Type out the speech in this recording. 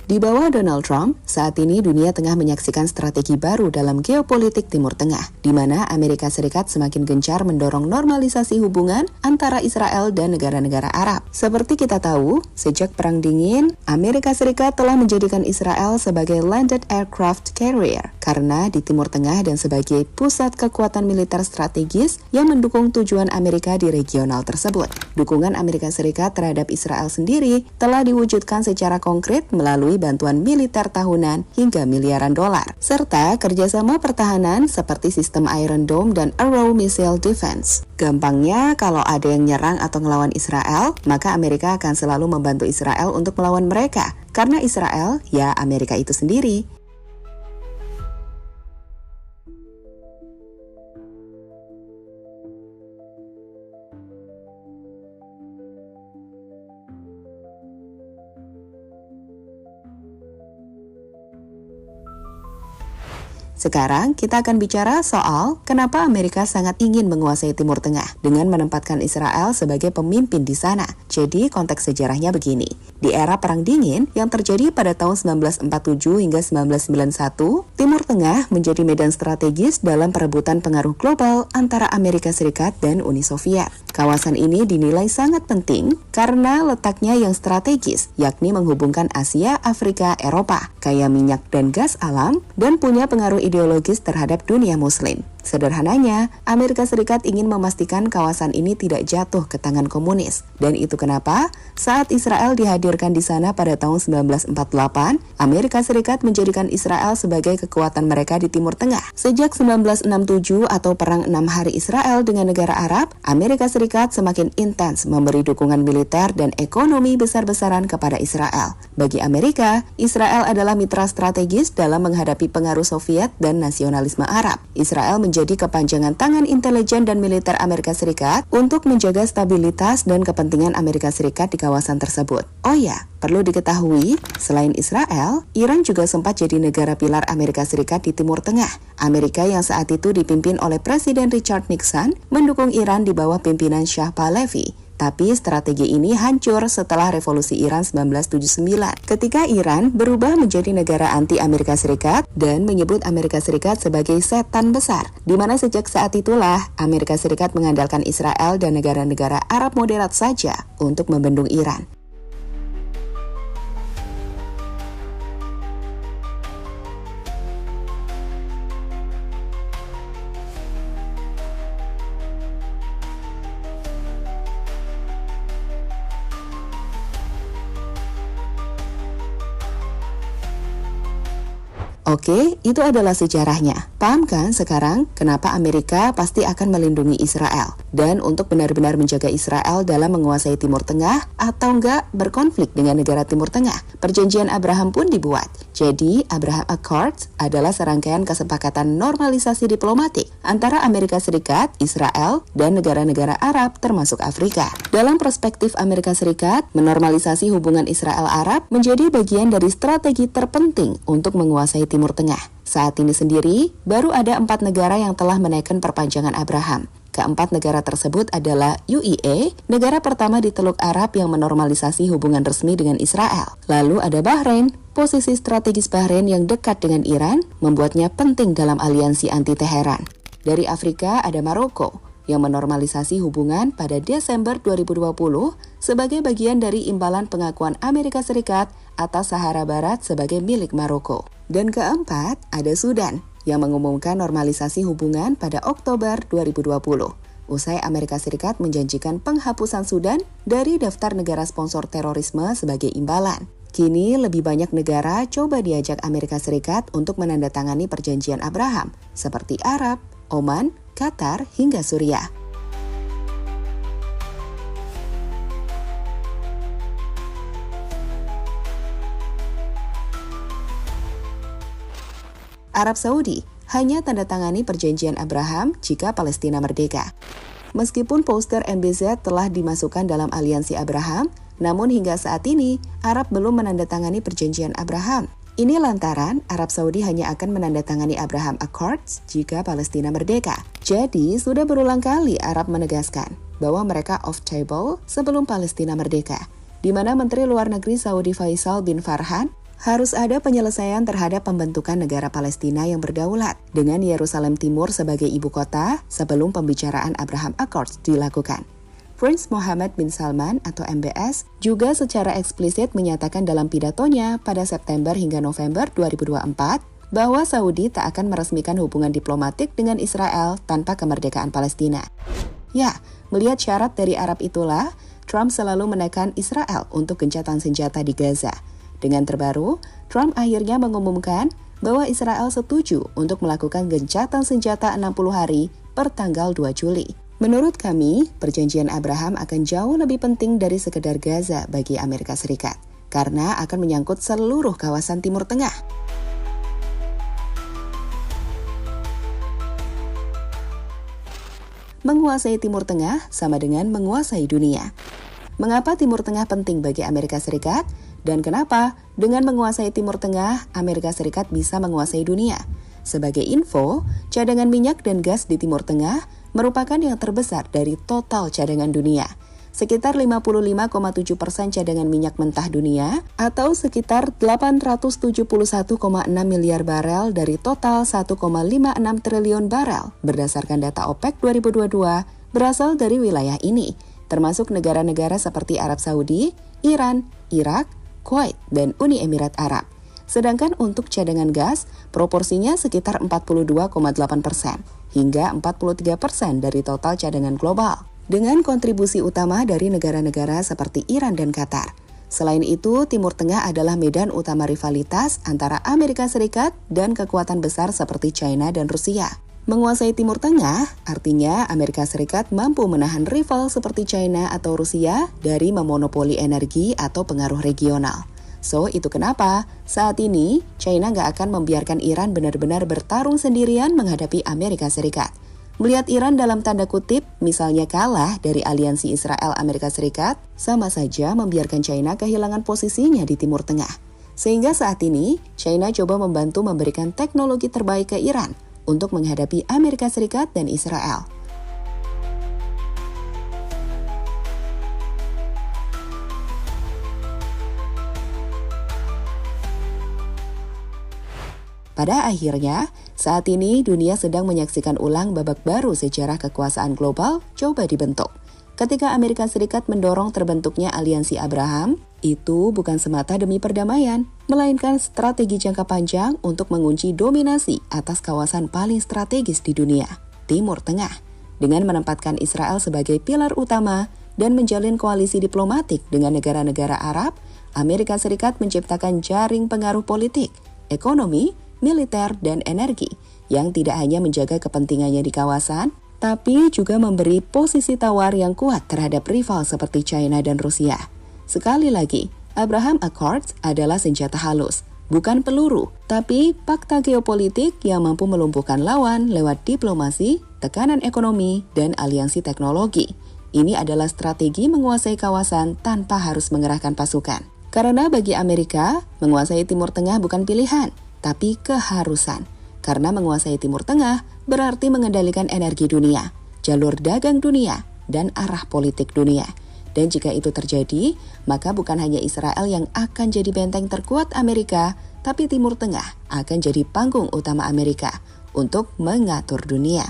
Di bawah Donald Trump, saat ini dunia tengah menyaksikan strategi baru dalam geopolitik Timur Tengah, di mana Amerika Serikat semakin gencar mendorong normalisasi hubungan antara Israel dan negara-negara Arab. Seperti kita tahu, sejak Perang Dingin, Amerika Serikat telah menjadikan Israel sebagai landed aircraft carrier, karena di Timur Tengah dan sebagai pusat kekuatan militer strategis yang mendukung tujuan Amerika di regional tersebut. Dukungan Amerika Serikat terhadap Israel sendiri telah diwujudkan secara konkret melalui bantuan militer tahunan hingga miliaran dolar, serta kerjasama pertahanan seperti sistem Iron Dome dan Arrow Missile Defense. Gampangnya, kalau ada yang nyerang atau ngelawan Israel, maka Amerika akan selalu membantu Israel untuk melawan mereka, karena Israel, ya Amerika itu sendiri. Sekarang kita akan bicara soal kenapa Amerika sangat ingin menguasai Timur Tengah dengan menempatkan Israel sebagai pemimpin di sana. Jadi konteks sejarahnya begini. Di era Perang Dingin yang terjadi pada tahun 1947 hingga 1991, Timur Tengah menjadi medan strategis dalam perebutan pengaruh global antara Amerika Serikat dan Uni Soviet. Kawasan ini dinilai sangat penting karena letaknya yang strategis, yakni menghubungkan Asia, Afrika, Eropa, kaya minyak dan gas alam, dan punya pengaruh ideologis terhadap dunia Muslim. Sederhananya, Amerika Serikat ingin memastikan kawasan ini tidak jatuh ke tangan komunis. Dan itu kenapa saat Israel dihadirkan di sana pada tahun 1948, Amerika Serikat menjadikan Israel sebagai kekuatan mereka di Timur Tengah. Sejak 1967 atau Perang 6 Hari Israel dengan negara Arab, Amerika Serikat semakin intens memberi dukungan militer dan ekonomi besar-besaran kepada Israel. Bagi Amerika, Israel adalah mitra strategis dalam menghadapi pengaruh Soviet dan nasionalisme Arab. Israel menjadi kepanjangan tangan intelijen dan militer Amerika Serikat untuk menjaga stabilitas dan kepentingan Amerika Serikat di kawasan tersebut. Oh ya, perlu diketahui, selain Israel, Iran juga sempat jadi negara pilar Amerika Serikat di Timur Tengah. Amerika yang saat itu dipimpin oleh Presiden Richard Nixon mendukung Iran di bawah pimpinan Shah Pahlavi. Tapi strategi ini hancur setelah revolusi Iran 1979. Ketika Iran berubah menjadi negara anti Amerika Serikat dan menyebut Amerika Serikat sebagai setan besar, di mana sejak saat itulah Amerika Serikat mengandalkan Israel dan negara-negara Arab moderat saja untuk membendung Iran. Oke, itu adalah sejarahnya. Paham kan sekarang kenapa Amerika pasti akan melindungi Israel? Dan untuk benar-benar menjaga Israel dalam menguasai Timur Tengah atau enggak berkonflik dengan negara Timur Tengah, Perjanjian Abraham pun dibuat. Jadi, Abraham Accords adalah serangkaian kesepakatan normalisasi diplomatik antara Amerika Serikat, Israel, dan negara-negara Arab termasuk Afrika. Dalam perspektif Amerika Serikat, menormalisasi hubungan Israel-Arab menjadi bagian dari strategi terpenting untuk menguasai Timur Tengah. Saat ini sendiri, baru ada 4 negara yang telah menaikkan perpanjangan Abraham. Keempat negara tersebut adalah UAE, negara pertama di Teluk Arab yang menormalisasi hubungan resmi dengan Israel. Lalu ada Bahrain. Posisi strategis Bahrain yang dekat dengan Iran membuatnya penting dalam aliansi anti-Teheran. Dari Afrika ada Maroko, yang menormalisasi hubungan pada Desember 2020 sebagai bagian dari imbalan pengakuan Amerika Serikat atas Sahara Barat sebagai milik Maroko. Dan keempat, ada Sudan, yang mengumumkan normalisasi hubungan pada Oktober 2020. Usai Amerika Serikat menjanjikan penghapusan Sudan dari daftar negara sponsor terorisme sebagai imbalan. Kini lebih banyak negara coba diajak Amerika Serikat untuk menandatangani perjanjian Abraham, seperti Arab, Oman, Qatar, hingga Suriah. Arab Saudi hanya tanda tangani perjanjian Abraham jika Palestina merdeka. Meskipun poster MBZ telah dimasukkan dalam aliansi Abraham, namun hingga saat ini Arab belum menandatangani perjanjian Abraham. Ini lantaran Arab Saudi hanya akan menandatangani Abraham Accords jika Palestina merdeka. Jadi, sudah berulang kali Arab menegaskan bahwa mereka off table sebelum Palestina merdeka, di mana Menteri Luar Negeri Saudi Faisal bin Farhan Harus ada penyelesaian terhadap pembentukan negara Palestina yang berdaulat dengan Yerusalem Timur sebagai ibu kota sebelum pembicaraan Abraham Accords dilakukan. Prince Mohammed bin Salman atau MBS juga secara eksplisit menyatakan dalam pidatonya pada September hingga November 2024 bahwa Saudi tak akan meresmikan hubungan diplomatik dengan Israel tanpa kemerdekaan Palestina. Ya, melihat syarat dari Arab itulah, Trump selalu menekan Israel untuk gencatan senjata di Gaza. Dengan terbaru, Trump akhirnya mengumumkan bahwa Israel setuju untuk melakukan gencatan senjata 60 hari per tanggal 2 Juli. Menurut kami, perjanjian Abraham akan jauh lebih penting dari sekedar Gaza bagi Amerika Serikat, karena akan menyangkut seluruh kawasan Timur Tengah. Menguasai Timur Tengah sama dengan menguasai dunia. Mengapa Timur Tengah penting bagi Amerika Serikat? Dan kenapa dengan menguasai Timur Tengah, Amerika Serikat bisa menguasai dunia? Sebagai info, cadangan minyak dan gas di Timur Tengah merupakan yang terbesar dari total cadangan dunia. Sekitar 55,7% cadangan minyak mentah dunia atau sekitar 871,6 miliar barel dari total 1,56 triliun barel berdasarkan data OPEC 2022 berasal dari wilayah ini, termasuk negara-negara seperti Arab Saudi, Iran, Irak, Kuwait, dan Uni Emirat Arab. Sedangkan untuk cadangan gas, proporsinya sekitar 42,8% hingga 43% dari total cadangan global, dengan kontribusi utama dari negara-negara seperti Iran dan Qatar. Selain itu, Timur Tengah adalah medan utama rivalitas antara Amerika Serikat dan kekuatan besar seperti China dan Rusia. Menguasai Timur Tengah artinya Amerika Serikat mampu menahan rival seperti China atau Rusia dari memonopoli energi atau pengaruh regional. So, itu kenapa saat ini China nggak akan membiarkan Iran benar-benar bertarung sendirian menghadapi Amerika Serikat. Melihat Iran dalam tanda kutip, misalnya kalah dari aliansi Israel-Amerika Serikat, sama saja membiarkan China kehilangan posisinya di Timur Tengah. Sehingga saat ini, China coba membantu memberikan teknologi terbaik ke Iran untuk menghadapi Amerika Serikat dan Israel. Pada akhirnya, saat ini dunia sedang menyaksikan ulang babak baru sejarah kekuasaan global coba dibentuk. Ketika Amerika Serikat mendorong terbentuknya Aliansi Abraham, itu bukan semata demi perdamaian, melainkan strategi jangka panjang untuk mengunci dominasi atas kawasan paling strategis di dunia, Timur Tengah, dengan menempatkan Israel sebagai pilar utama dan menjalin koalisi diplomatik dengan negara-negara Arab. Amerika Serikat menciptakan jaring pengaruh politik, ekonomi, militer, dan energi yang tidak hanya menjaga kepentingannya di kawasan, tapi juga memberi posisi tawar yang kuat terhadap rival seperti China dan Rusia. Sekali lagi, Abraham Accords adalah senjata halus, bukan peluru, tapi fakta geopolitik yang mampu melumpuhkan lawan lewat diplomasi, tekanan ekonomi, dan aliansi teknologi. Ini adalah strategi menguasai kawasan tanpa harus mengerahkan pasukan. Karena bagi Amerika, menguasai Timur Tengah bukan pilihan, tapi keharusan. Karena menguasai Timur Tengah berarti mengendalikan energi dunia, jalur dagang dunia, dan arah politik dunia. Dan jika itu terjadi, maka bukan hanya Israel yang akan jadi benteng terkuat Amerika, tapi Timur Tengah akan jadi panggung utama Amerika untuk mengatur dunia.